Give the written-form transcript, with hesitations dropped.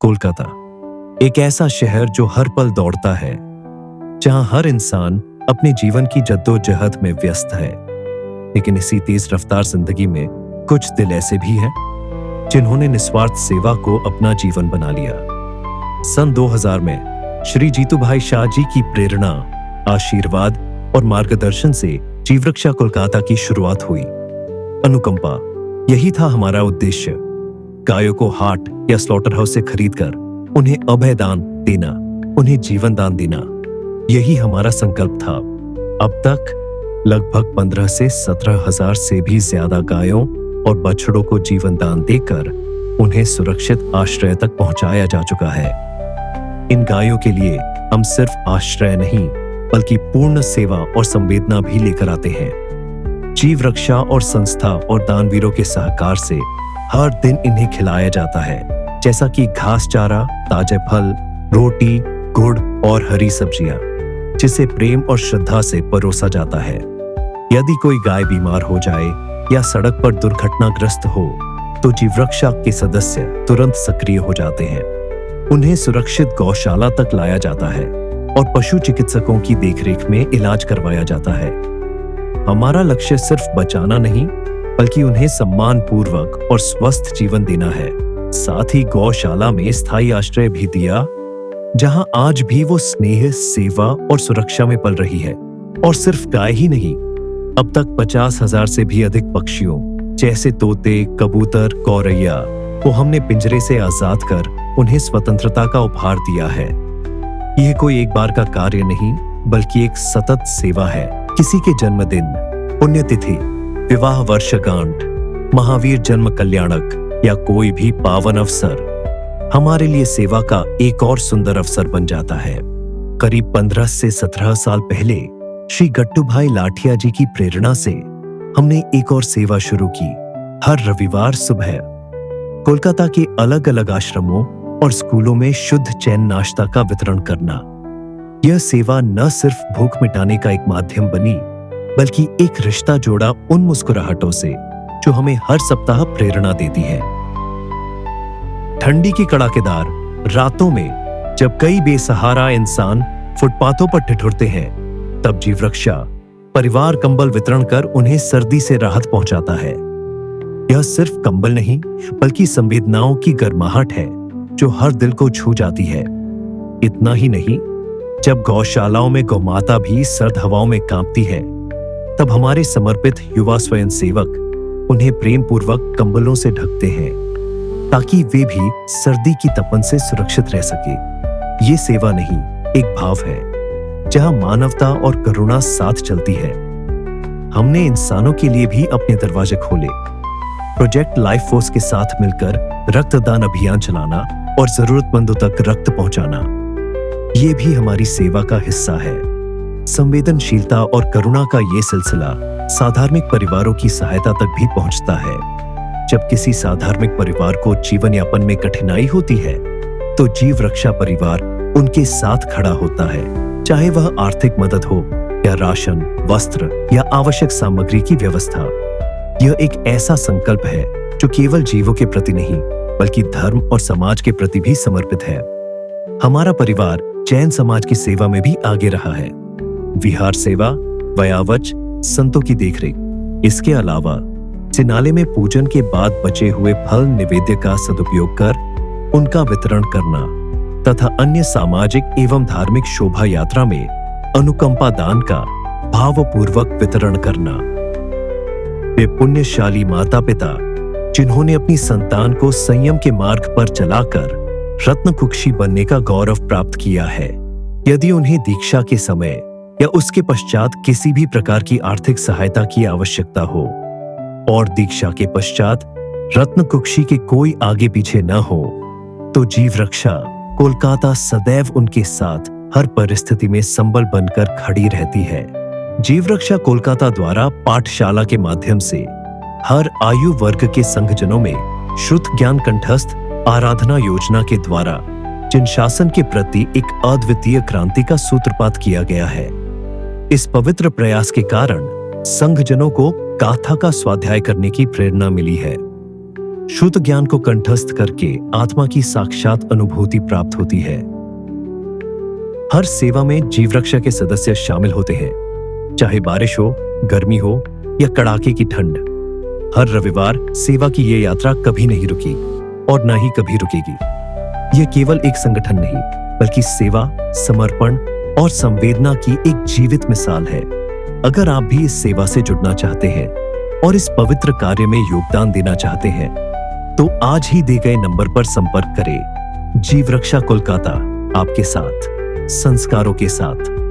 कोलकाता एक ऐसा शहर जो हर पल दौड़ता है, जहां हर इंसान अपने जीवन की जद्दोजहद में व्यस्त है। लेकिन इसी तेज रफ्तार जिंदगी में कुछ दिल ऐसे भी हैं जिन्होंने निस्वार्थ सेवा को अपना जीवन बना लिया। सन 2000 में श्री जीतू भाई शाह जी की प्रेरणा, आशीर्वाद और मार्गदर्शन से जीवरक्षा कोलकाता की शुरुआत हुई। अनुकंपा, यही था हमारा उद्देश्य। गायों को हाट या स्लॉटर हाउस से खरीदकर उन्हें अभय दान देना, उन्हें जीवन दान देना, यही हमारा संकल्प था। अब तक लगभग 15 से 17 हजार से भी ज्यादा गायों और बछड़ों को जीवन दान देकर उन्हें सुरक्षित आश्रय तक पहुंचाया जा चुका है। इन गायों के लिए हम सिर्फ आश्रय नहीं बल्कि पूर्ण सेवा और संवेदना भी लेकर आते हैं। जीव रक्षा और संस्था और दानवीरों के सहकार से हर दिन इन्हें खिलाया जाता है, जैसा कि घास चारा, ताजे फल, रोटी, गुड़ और हरी सब्जियां, जिसे प्रेम और श्रद्धा से परोसा जाता है। यदि कोई गाय बीमार हो जाए या सड़क पर दुर्घटनाग्रस्त हो तो जीवरक्षा के सदस्य तुरंत सक्रिय हो जाते हैं। उन्हें सुरक्षित गौशाला तक लाया जाता है और पशु चिकित्सकों की देखरेख में इलाज करवाया जाता है। हमारा लक्ष्य सिर्फ बचाना नहीं बल्कि उन्हें सम्मान पूर्वक और स्वस्थ जीवन देना है। साथ ही गौशाला में स्थायी आश्रय भी दिया, जहां आज भी वो स्नेह, सेवा और सुरक्षा में पल रही है। और सिर्फ गाय ही नहीं, अब तक 50,000 से भी अधिक पक्षियों जैसे तोते, कबूतर, गौरैया को हमने पिंजरे से आजाद कर उन्हें स्वतंत्रता का उपहार दिया है। यह कोई एक बार का कार्य नहीं बल्कि एक सतत सेवा है। किसी के जन्मदिन, पुण्यतिथि, विवाह वर्षगांठ, महावीर जन्म कल्याणक या कोई भी पावन अवसर हमारे लिए सेवा का एक और सुंदर अवसर बन जाता है। करीब 15 से 17 साल पहले श्री गट्टू भाई लाठिया जी की प्रेरणा से हमने एक और सेवा शुरू की। हर रविवार सुबह कोलकाता के अलग अलग आश्रमों और स्कूलों में शुद्ध चैन नाश्ता का वितरण करना। यह सेवा न सिर्फ भूख मिटाने का एक माध्यम बनी बल्कि एक रिश्ता जोड़ा उन मुस्कुराहटों से जो हमें हर सप्ताह प्रेरणा देती है। ठंडी की कड़ाकेदार रातों में जब कई बेसहारा इंसान फुटपाथों पर ठिठुरते हैं, तब जीवरक्षा परिवार कंबल वितरण कर उन्हें सर्दी से राहत पहुंचाता है। यह सिर्फ कंबल नहीं बल्कि संवेदनाओं की गर्माहट है जो हर दिल को छू जाती है। इतना ही नहीं, जब गौशालाओं में गौमाता भी सर्द हवाओं में कांपती है, तब हमारे समर्पित युवा स्वयंसेवक उन्हें प्रेम पूर्वक कंबलों से ढकते हैं ताकि वे भी सर्दी की तपन से सुरक्षित रह सके। ये सेवा नहीं, एक भाव है जहां मानवता और करुणा साथ चलती है। हमने इंसानों के लिए भी अपने दरवाजे खोले। प्रोजेक्ट लाइफ फोर्स के साथ मिलकर रक्तदान अभियान चलाना और जरूरतमंदों तक रक्त पहुंचाना, ये भी हमारी सेवा का हिस्सा है। संवेदनशीलता और करुणा का ये सिलसिला साधार्मिक परिवारों की सहायता तक भी पहुंचता है। जब किसी साधार्मिक परिवार को जीवन यापन में कठिनाई होती है तो जीव रक्षा परिवार उनके साथ खड़ा होता है, चाहे वह आर्थिक मदद हो या राशन, वस्त्र या आवश्यक सामग्री की व्यवस्था। यह एक ऐसा संकल्प है जो केवल जीवों के प्रति नहीं बल्कि धर्म और समाज के प्रति भी समर्पित है। हमारा परिवार जैन समाज की सेवा में भी आगे रहा है। विहार सेवा, वयावच, संतों की देखरेख। इसके अलावा जिनाले में पूजन के बाद बचे हुए फल निवेद्य का सदुपयोग कर उनका वितरण करना तथा अन्य सामाजिक एवं धार्मिक शोभा यात्रा में अनुकंपा दान का भावपूर्वक वितरण करना। वे पुण्यशाली माता पिता जिन्होंने अपनी संतान को संयम के मार्ग पर चलाकर रत्न कुक्षी बनने का गौरव प्राप्त किया है। यदि उन्हें दीक्षा के समय या उसके पश्चात किसी भी प्रकार की आर्थिक सहायता की आवश्यकता हो और दीक्षा के पश्चात रत्न कुक्षी के कोई आगे पीछे न हो, तो जीव रक्षा कोलकाता सदैव उनके साथ हर परिस्थिति में संबल बनकर खड़ी रहती है। जीव रक्षा कोलकाता द्वारा पाठशाला के माध्यम से हर आयु वर्ग के संघजनों में श्रुत ज्ञान कंठस्थ आराधना योजना के द्वारा जिन शासन के प्रति एक अद्वितीय क्रांति का सूत्रपात किया गया है। इस पवित्र प्रयास के कारण संघजनों को गाथा का स्वाध्याय करने की प्रेरणा मिली है। शुद्ध ज्ञान को कंठस्थ करके आत्मा की साक्षात अनुभूति प्राप्त होती है। हर सेवा में जीव रक्षा के सदस्य शामिल होते हैं, चाहे बारिश हो, गर्मी हो या कड़ाके की ठंड। हर रविवार सेवा की ये यात्रा कभी नहीं रुकी और न ही कभी रुकेगी। यह केवल एक संगठन नहीं, बल्कि सेवा, समर्पण और संवेदना की एक जीवित मिसाल है। अगर आप भी इस सेवा से जुड़ना चाहते हैं और इस पवित्र कार्य में योगदान देना चाहते हैं, तो आज ही दिए गए नंबर पर संपर्क करें। जीव रक्षा कोलकाता, आपके साथ, संस्कारों के साथ।